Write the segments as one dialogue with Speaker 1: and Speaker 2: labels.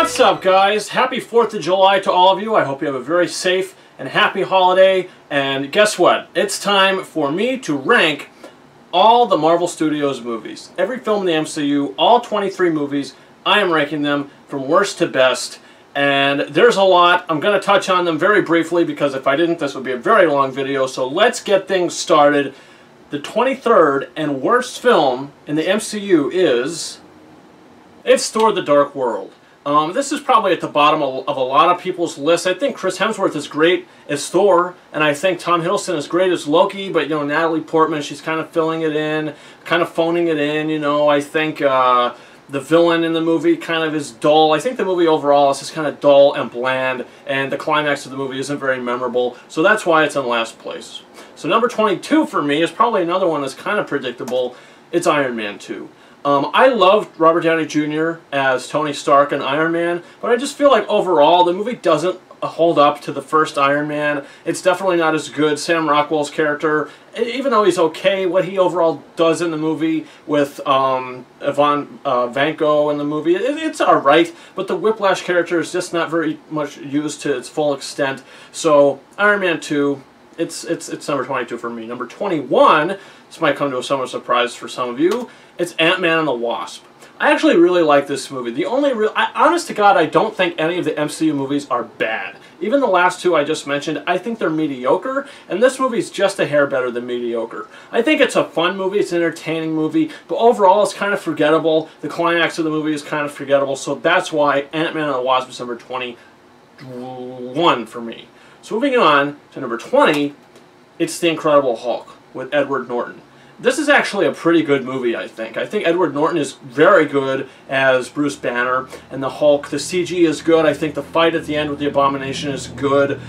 Speaker 1: What's up, guys? Happy 4th of July to all of you. I hope you have a very safe and happy holiday. And guess what? It's time for me to rank all the Marvel Studios movies. Every film in the MCU, all 23 movies, I am ranking them from worst to best. And there's a lot. I'm going to touch on them very briefly because if I didn't, this would be a very long video. So let's get things started. The 23rd and worst film in the MCU is... it's Thor: The Dark World. This is probably at the bottom of a lot of people's lists. I think Chris Hemsworth is great as Thor, and I think Tom Hiddleston is great as Loki, but, you know, Natalie Portman, she's kind of filling it in, kind of phoning it in, you know. I think the villain in the movie kind of is dull. I think the movie overall is just kind of dull and bland, and the climax of the movie isn't very memorable, so that's why it's in last place. So number 22 for me is probably another one that's kind of predictable. It's Iron Man 2. I loved Robert Downey Jr. as Tony Stark and Iron Man, but I just feel like overall the movie doesn't hold up to the first Iron Man. It's definitely not as good. Sam Rockwell's character, even though he's okay, what he overall does in the movie with Ivan Vanko in the movie, it's alright, but the Whiplash character is just not very much used to its full extent. So Iron Man 2, it's number 22 for me. Number 21, this might come to a somewhat surprise for some of you, it's Ant-Man and the Wasp. I actually really like this movie. The only honest to God, I don't think any of the MCU movies are bad. Even the last two I just mentioned, I think they're mediocre, and this movie's just a hair better than mediocre. I think it's a fun movie, it's an entertaining movie, but overall it's kind of forgettable. The climax of the movie is kind of forgettable, so that's why Ant-Man and the Wasp is number 21 for me. So moving on to number 20, it's The Incredible Hulk with Edward Norton. This is actually a pretty good movie, I think. I think Edward Norton is very good as Bruce Banner, and the Hulk, the CG is good. I think the fight at the end with the Abomination is good.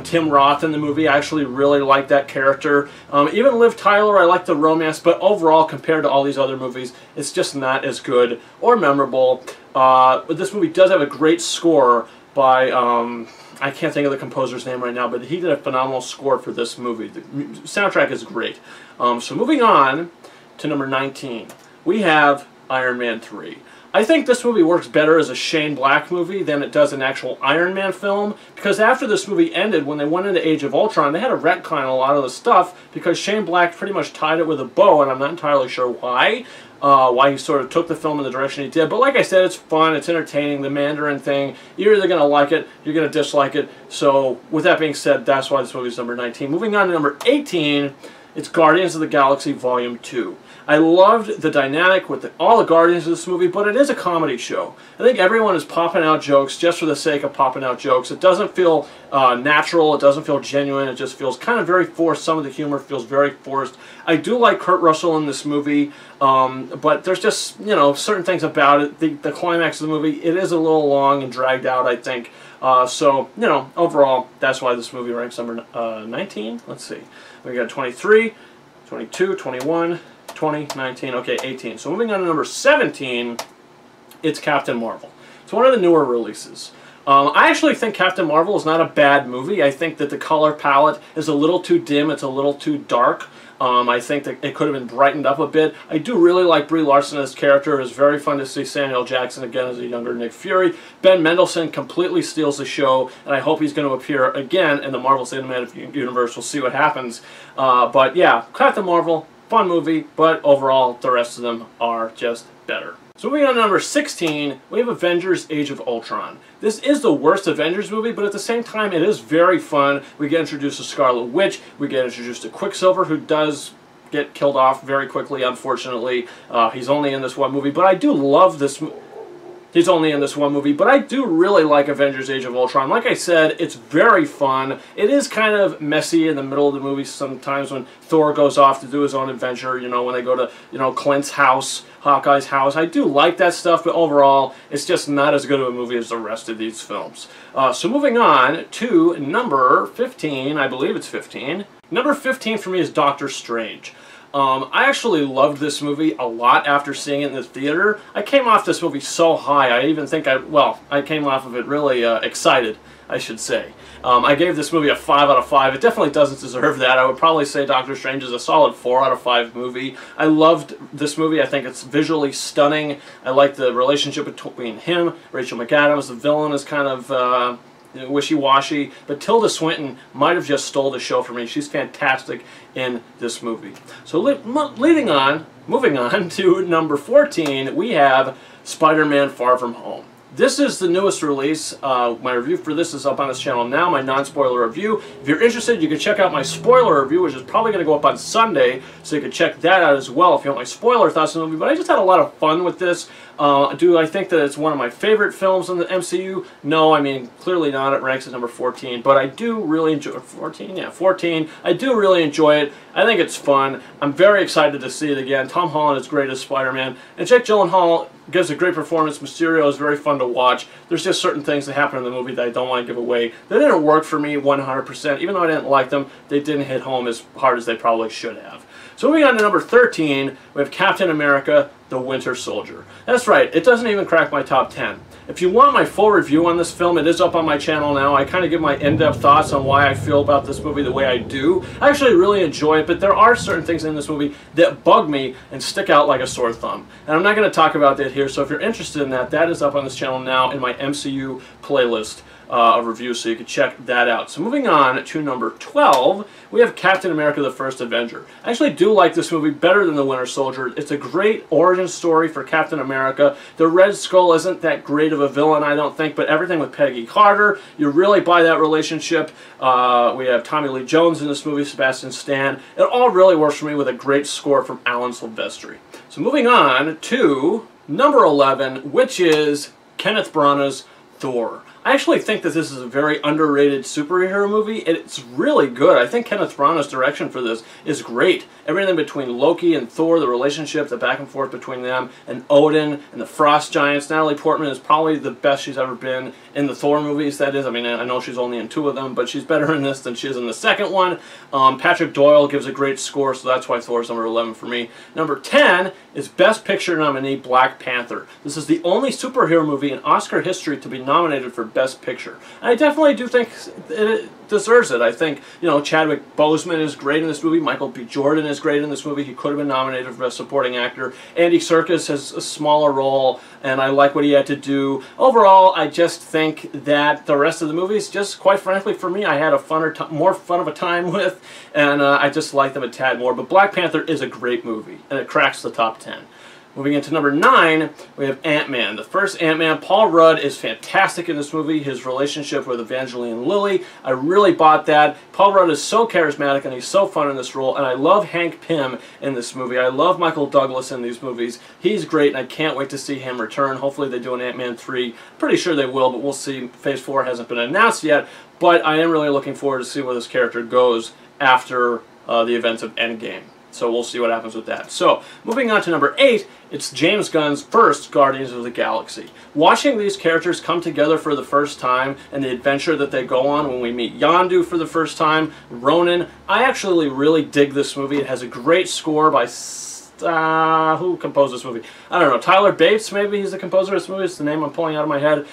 Speaker 1: Tim Roth in the movie, I actually really like that character. Even Liv Tyler, I like the romance, but overall, compared to all these other movies, it's just not as good or memorable. But this movie does have a great score by... I can't think of the composer's name right now, but he did a phenomenal score for this movie. The soundtrack is great. So moving on to number 19, we have Iron Man 3. I think this movie works better as a Shane Black movie than it does an actual Iron Man film, because after this movie ended, when they went into Age of Ultron, they had to retcon a lot of the stuff because Shane Black pretty much tied it with a bow, and I'm not entirely sure why he sort of took the film in the direction he did. But like I said, it's fun, it's entertaining, the Mandarin thing, you're either going to like it, you're going to dislike it. So with that being said, that's why this movie is number 19. Moving on to number 18, it's Guardians of the Galaxy Volume 2. I loved the dynamic with all the Guardians of this movie, but it is a comedy show. I think everyone is popping out jokes just for the sake of popping out jokes. It doesn't feel natural, it doesn't feel genuine, it just feels kind of very forced. Some of the humor feels very forced. I do like Kurt Russell in this movie, but there's just, you know, certain things about it. The climax of the movie, it is a little long and dragged out, I think. So, you know, overall, that's why this movie ranks number 19. Let's see. We got 23, 22, 21... 20, 19, okay, 18. So moving on to number 17, it's Captain Marvel. It's one of the newer releases. I actually think Captain Marvel is not a bad movie. I think that the color palette is a little too dim, it's a little too dark. I think that it could have been brightened up a bit. I do really like Brie Larson as character. It is very fun to see Samuel Jackson again as a younger Nick Fury. Ben Mendelsohn completely steals the show, and I hope he's going to appear again in the Marvel Cinematic Universe. We'll see what happens. But yeah, Captain Marvel, fun movie, but overall, the rest of them are just better. So moving on to number 16, we have Avengers Age of Ultron. This is the worst Avengers movie, but at the same time, it is very fun. We get introduced to Scarlet Witch, we get introduced to Quicksilver, who does get killed off very quickly, unfortunately. He's only in this one movie, but I do love this movie. He's only in this one movie, but I do really like Avengers Age of Ultron. Like I said, it's very fun. It is kind of messy in the middle of the movie sometimes when Thor goes off to do his own adventure, you know, when they go to, you know, Clint's house, Hawkeye's house. I do like that stuff, but overall, it's just not as good of a movie as the rest of these films. So moving on to number 15, I believe it's 15. Number 15 for me is Doctor Strange. I actually loved this movie a lot after seeing it in the theater. I came off this movie so high, I even think I came off of it really excited. I should say. I gave this movie a 5 out of 5. It definitely doesn't deserve that. I would probably say Doctor Strange is a solid 4 out of 5 movie. I loved this movie. I think it's visually stunning. I like the relationship between him, Rachel McAdams. The villain is kind of wishy-washy, but Tilda Swinton might have just stole the show for me. She's fantastic in this movie. So moving on to number 14, we have Spider-Man Far From Home. This is the newest release. My review for this is up on this channel now, my non-spoiler review. If you're interested, you can check out my spoiler review, which is probably going to go up on Sunday, so you can check that out as well if you want my spoiler thoughts on the movie. But I just had a lot of fun with this. Do I think that it's one of my favorite films in the MCU? No, I mean, clearly not. It ranks at number 14, but I do really enjoy 14. Yeah, 14. I do really enjoy it. I think it's fun. I'm very excited to see it again. Tom Holland is great as Spider-Man, and Jake Gyllenhaal gives a great performance. Mysterio is very fun to watch. There's just certain things that happen in the movie that I don't want to give away. They didn't work for me 100%. Even though I didn't like them, they didn't hit home as hard as they probably should have. So moving on to number 13, we have Captain America, the Winter Soldier. That's right, it doesn't even crack my top 10. If you want my full review on this film, it is up on my channel now. I kind of give my in-depth thoughts on why I feel about this movie the way I do. I actually really enjoy it, but there are certain things in this movie that bug me and stick out like a sore thumb. And I'm not going to talk about that here, so if you're interested in that, that is up on this channel now in my MCU playlist of reviews, so you can check that out. So moving on to number 12, we have Captain America the First Avenger. I actually do like this movie better than The Winter Soldier. It's a great origin story for Captain America. The Red Skull isn't that great of a villain, I don't think, but everything with Peggy Carter, you really buy that relationship. We have Tommy Lee Jones in this movie, Sebastian Stan. It all really works for me with a great score from Alan Silvestri. So moving on to number 11, which is Kenneth Branagh's Thor. I actually think that this is a very underrated superhero movie. It's really good. I think Kenneth Branagh's direction for this is great. Everything between Loki and Thor, the relationship, the back and forth between them, and Odin, and the Frost Giants. Natalie Portman is probably the best she's ever been in the Thor movies, that is. I mean, I know she's only in 2 of them, but she's better in this than she is in the second one. Patrick Doyle gives a great score, so that's why Thor's number 11 for me. Number 10 is Best Picture nominee Black Panther. This is the only superhero movie in Oscar history to be nominated for Best Picture. And I definitely do think it deserves it. I think, you know, Chadwick Boseman is great in this movie. Michael B. Jordan is great in this movie. He could have been nominated for Best Supporting Actor. Andy Serkis has a smaller role, and I like what he had to do. Overall, I just think that the rest of the movies, just quite frankly, for me, I had a more fun of a time with, and I just like them a tad more. But Black Panther is a great movie, and it cracks the top 10. Moving into number 9, we have Ant-Man. The first Ant-Man, Paul Rudd is fantastic in this movie. His relationship with Evangeline Lilly, I really bought that. Paul Rudd is so charismatic and he's so fun in this role, and I love Hank Pym in this movie. I love Michael Douglas in these movies. He's great, and I can't wait to see him return. Hopefully they do an Ant-Man 3. Pretty sure they will, but we'll see. Phase 4 hasn't been announced yet, but I am really looking forward to see where this character goes after the events of Endgame. So we'll see what happens with that. So, moving on to number 8, it's James Gunn's first Guardians of the Galaxy. Watching these characters come together for the first time and the adventure that they go on when we meet Yondu for the first time, Ronan, I actually really dig this movie. It has a great score by who composed this movie? I don't know. Tyler Bates, maybe he's the composer of this movie. It's the name I'm pulling out of my head.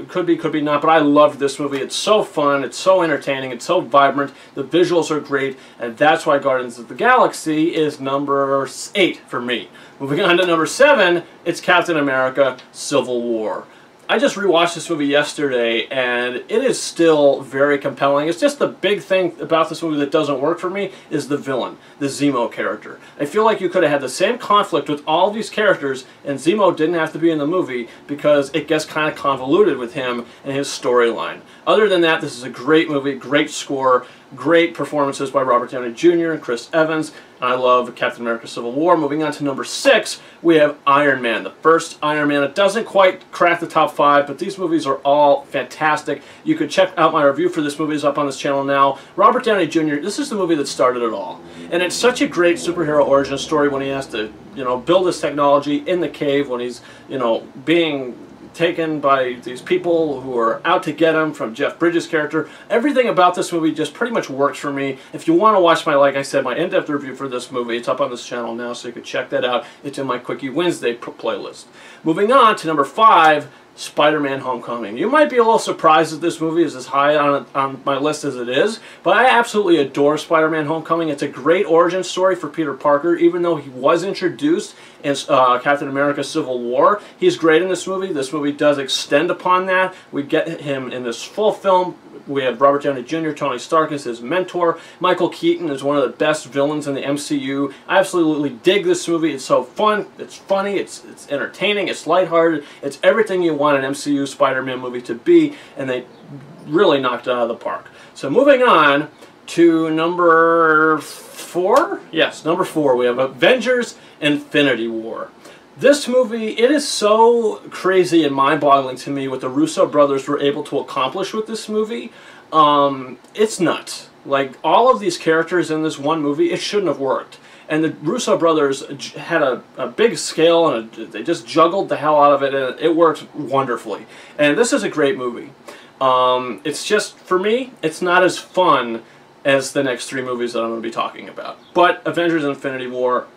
Speaker 1: Could be not. But I loved this movie. It's so fun. It's so entertaining. It's so vibrant. The visuals are great. And that's why Guardians of the Galaxy is number 8 for me. Moving on to number 7, it's Captain America Civil War. I just rewatched this movie yesterday, and it is still very compelling. It's just the big thing about this movie that doesn't work for me is the villain, the Zemo character. I feel like you could have had the same conflict with all these characters, and Zemo didn't have to be in the movie because it gets kind of convoluted with him and his storyline. Other than that, this is a great movie, great score, great performances by Robert Downey Jr. and Chris Evans. I love Captain America Civil War. Moving on to number 6, we have Iron Man, the first Iron Man. It doesn't quite crack the top 5, but these movies are all fantastic. You could check out my review for this movie. It's up on this channel now. Robert Downey Jr., this is the movie that started it all. And it's such a great superhero origin story when he has to, you know, build his technology in the cave, when he's, you know, being taken by these people who are out to get him from Jeff Bridges' character. Everything about this movie just pretty much works for me. If you want to watch my, like I said, my in-depth review for this movie, it's up on this channel now, so you can check that out. It's in my Quickie Wednesday playlist. Moving on to number 5, Spider-Man Homecoming. You might be a little surprised that this movie is as high on my list as it is, but I absolutely adore Spider-Man Homecoming. It's a great origin story for Peter Parker, even though he was introduced in Captain America Civil War. He's great in this movie. This movie does extend upon that. We get him in this full film. We have Robert Downey Jr., Tony Stark as his mentor. Michael Keaton is one of the best villains in the MCU. I absolutely dig this movie. It's so fun. It's funny. It's entertaining. It's lighthearted. It's everything you want an MCU Spider-Man movie to be, and they really knocked it out of the park. So moving on to number 4. Yes, number 4. We have Avengers Infinity War. This movie, it is so crazy and mind-boggling to me what the Russo brothers were able to accomplish with this movie. It's nuts. Like, all of these characters in this one movie, it shouldn't have worked. And the Russo brothers had a big scale, and they just juggled the hell out of it, and it worked wonderfully. And this is a great movie. It's just, for me, it's not as fun as the next 3 movies that I'm going to be talking about. But Avengers Infinity War,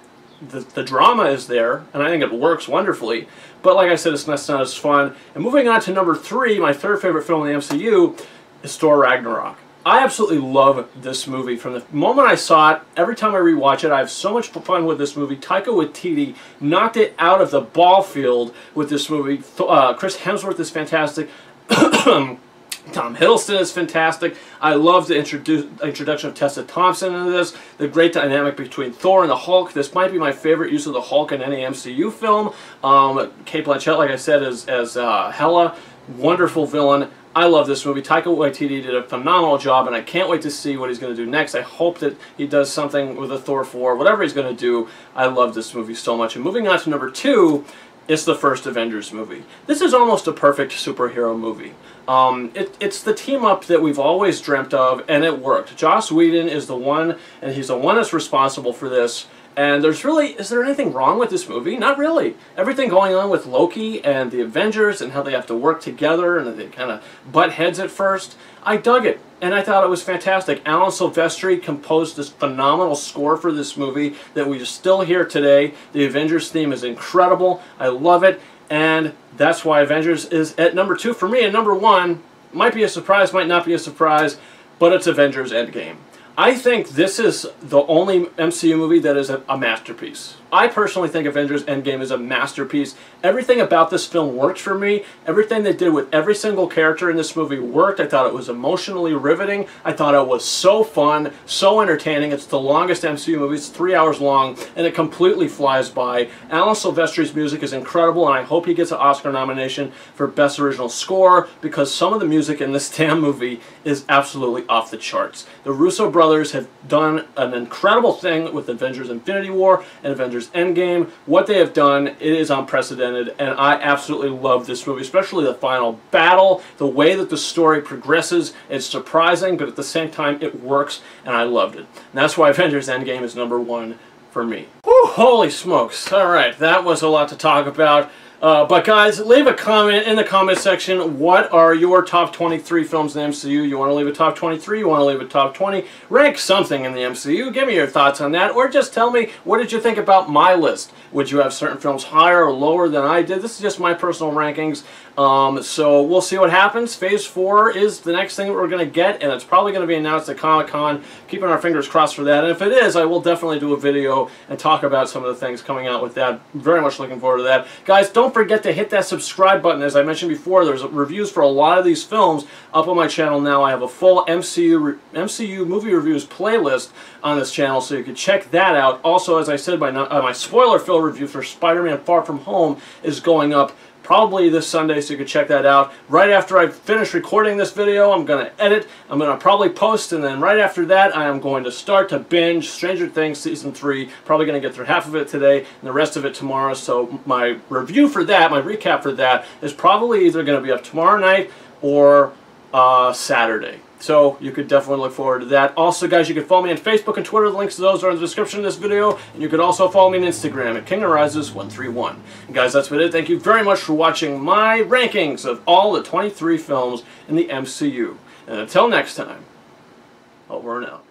Speaker 1: the drama is there, and I think it works wonderfully. But like I said, it's not as fun. And moving on to number 3, my 3rd favorite film in the MCU, is Thor Ragnarok. I absolutely love this movie. From the moment I saw it, every time I rewatch it, I have so much fun with this movie. Taika Waititi knocked it out of the ball field with this movie. Chris Hemsworth is fantastic. Tom Hiddleston is fantastic. I love the introduction of Tessa Thompson into this. The great dynamic between Thor and the Hulk. This might be my favorite use of the Hulk in any MCU film. Cate Blanchett, like I said, as Hela. Wonderful villain. I love this movie. Taika Waititi did a phenomenal job, and I can't wait to see what he's going to do next. I hope that he does something with the Thor 4. Whatever he's going to do, I love this movie so much. And moving on to number 2, it's the first Avengers movie. This is almost a perfect superhero movie. It's the team-up that we've always dreamt of, and it worked. Joss Whedon is the one, and he's the one that's responsible for this. And is there anything wrong with this movie? Not really. Everything going on with Loki and the Avengers and how they have to work together and they kind of butt heads at first, I dug it. And I thought it was fantastic. Alan Silvestri composed this phenomenal score for this movie that we still hear today. The Avengers theme is incredible. I love it. And that's why Avengers is at number 2 for me. And number 1 might be a surprise, might not be a surprise, but it's Avengers Endgame. I think this is the only MCU movie that is a masterpiece. I personally think Avengers Endgame is a masterpiece. Everything about this film worked for me. Everything they did with every single character in this movie worked. I thought it was emotionally riveting. I thought it was so fun, so entertaining. It's the longest MCU movie. It's 3 hours long, and it completely flies by. Alan Silvestri's music is incredible, and I hope he gets an Oscar nomination for Best Original Score, because some of the music in this damn movie is absolutely off the charts. The Russo brothers have done an incredible thing with Avengers Infinity War and Avengers Endgame. What they have done, it is unprecedented, and I absolutely love this movie, especially the final battle. The way that the story progresses, it's surprising, but at the same time, it works, and I loved it. And that's why Avengers Endgame is number 1 for me. Whew, holy smokes. All right, that was a lot to talk about. But guys, leave a comment in the comment section. What are your top 23 films in the MCU? You want to leave a top 23? You want to leave a top 20? Rank something in the MCU. Give me your thoughts on that. Or just tell me, what did you think about my list? Would you have certain films higher or lower than I did? This is just my personal rankings. So we'll see what happens. Phase 4 is the next thing that we're going to get, and it's probably going to be announced at Comic-Con. Keeping our fingers crossed for that. And if it is, I will definitely do a video and talk about some of the things coming out with that. Very much looking forward to that. Guys, don't forget to hit that subscribe button. As I mentioned before, there's reviews for a lot of these films up on my channel now. I have a full MCU movie reviews playlist on this channel, so you can check that out. Also, as I said, my spoiler-filled review for Spider-Man Far From Home is going up probably this Sunday, so you can check that out. Right after I finish recording this video, I'm going to edit, I'm going to probably post, and then right after that, I am going to start to binge Stranger Things Season 3. Probably going to get through half of it today, and the rest of it tomorrow. So my review for that, my recap for that, is probably either going to be up tomorrow night or Saturday. So you could definitely look forward to that. Also, guys, you can follow me on Facebook and Twitter. The links to those are in the description of this video. And you could also follow me on Instagram at KingOfRises131. And guys, that's been it. Thank you very much for watching my rankings of all the 23 films in the MCU. And until next time, over and out.